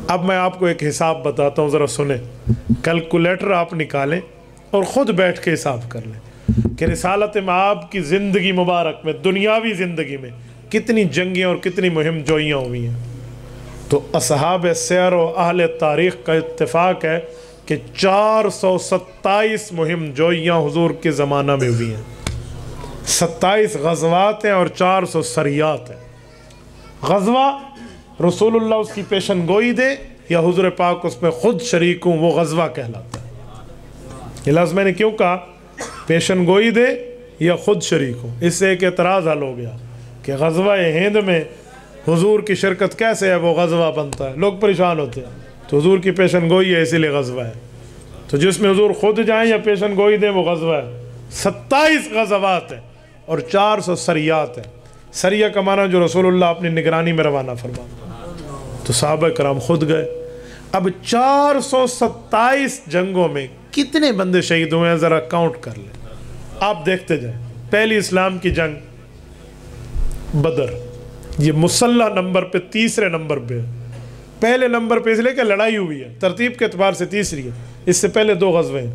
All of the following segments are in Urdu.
اب میں آپ کو ایک حساب بتاتا ہوں، ذرا سنیں، کیلکولیٹر آپ نکالیں اور خود بیٹھ کے حساب کر لیں کہ رسالت مآب کی زندگی مبارک میں، دنیاوی زندگی میں کتنی جنگیں اور کتنی مہم جوئیاں ہوئی ہیں۔ تو اصحاب سیر و اہل تاریخ کا اتفاق ہے کہ 427 مہم جوئیاں حضور کے زمانہ میں ہوئی ہیں، 27 غزوات ہیں اور 400 سریات ہیں۔ غزوہ رسول اللہ اس کی پیشن گوئی دے یا حضور پاک اس میں خود شریک ہوں، وہ غزوہ کہلاتا ہے۔ یہ لفظ میں نے کیوں کہا پیشن گوئی دے یا خود شریک ہوں؟ اس سے ایک اعتراض حل ہو گیا کہ غزوہ ہند میں حضور کی شرکت کیسے ہے وہ غزوہ بنتا ہے، لوگ پریشان ہوتے ہیں۔ تو حضور کی پیشن گوئی ہے اسی لیے غزوہ ہے، تو جس میں حضور خود جائیں یا پیشن گوئی دیں وہ غزوہ ہے۔ 27 غزوات ہیں اور 400 سریات ہیں۔ سریہ کا معنی جو رسول اللہ اپنی نگرانی میں روانہ فرما، تو صحابہ کرام خود گئے۔ اب 427 جنگوں میں کتنے بندے شہید ہوئے ہیں ذرا کاؤنٹ کر لیں، آپ دیکھتے جائیں۔ پہلی اسلام کی جنگ بدر، یہ مسلح نمبر پہ تیسرے نمبر پہ، پہلے نمبر پہ اس لیے کہ لڑائی ہوئی ہے، ترتیب کے اعتبار سے تیسری ہے۔ اس سے پہلے 2 غزوے ہیں،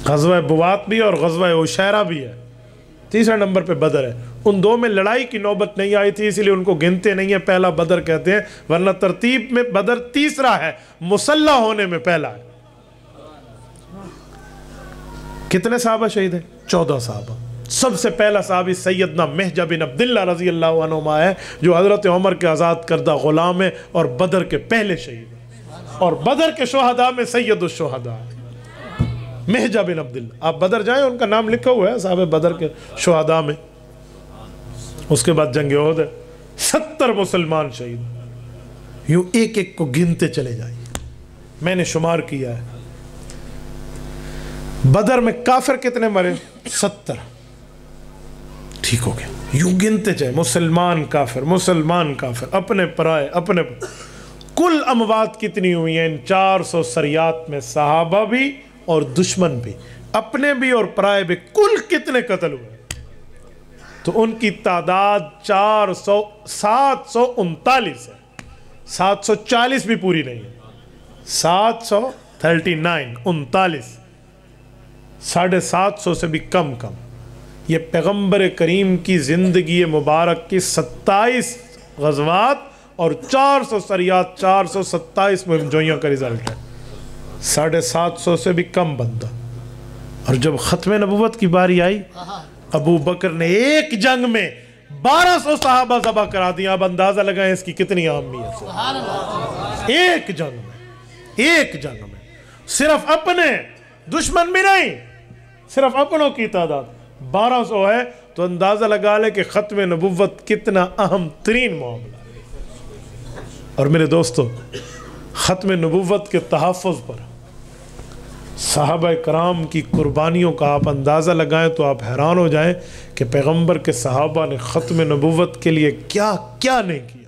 غزوہ بوات بھی اور غزوہ عشیرہ بھی ہے، تیسرے نمبر پہ بدر ہے۔ ان 2 میں لڑائی کی نوبت نہیں آئی تھی، اسی لیے ان کو گنتے نہیں ہیں، پہلا بدر کہتے ہیں، ورنہ ترتیب میں بدر تیسرا ہے، مسلح ہونے میں پہلا ہے۔ کتنے صحابہ شہید ہیں؟ 14 صحابہ۔ سب سے پہلا صحابی سیدنا مہجہ بن عبداللہ رضی اللہ عنہما ہے، جو حضرت عمر کے آزاد کردہ غلام ہے اور بدر کے پہلے شہید ہیں، اور بدر کے شہداء میں سید الشہداء مہجہ بن عبداللہ۔ آپ بدر جائیں، ان کا نام لکھا ہوا ہے صحابہ بدر کے شہداء میں۔ اس کے بعد جنگ احد ہے، 70 مسلمان شہید۔ یوں ایک ایک کو گنتے چلے جائیں، میں نے شمار کیا ہے۔ بدر میں کافر کتنے مرے؟ 70۔ ٹھیک ہو گیا، یوں گنتے جائیں، مسلمان کافر، مسلمان کافر، اپنے پرائے، اپنے کل اموات کتنی ہوئی ہیں ان 400 سریات میں؟ صحابہ بھی اور دشمن بھی، اپنے بھی اور پرائے بھی، کل کتنے قتل ہوئے؟ تو ان کی تعداد 739 ہے، 740 بھی پوری نہیں ہے، 739 39، 750 سے بھی کم۔ یہ پیغمبر کریم کی زندگی مبارک کی 27 غزوات اور 400 سریات، 427 مہم جوئیوں کا رزلٹ ہے، 750 سے بھی کم بندہ۔ اور جب ختم نبوت کی باری آئی، ابو بکر نے ایک جنگ میں 1200 صحابہ ذبح کرا دیا۔ اب اندازہ لگائیں اس کی کتنی اہمیت ہے۔ ایک جنگ میں صرف اپنے، دشمن بھی نہیں، صرف اپنوں کی تعداد 1200 ہے، تو اندازہ لگا لے کہ ختم نبوت کتنا اہم ترین معاملہ ہے۔ اور میرے دوستو، ختم نبوت کے تحفظ پر صحابہ کرام کی قربانیوں کا آپ اندازہ لگائیں تو آپ حیران ہو جائیں کہ پیغمبر کے صحابہ نے ختم نبوت کے لیے کیا کیا نہیں کیا۔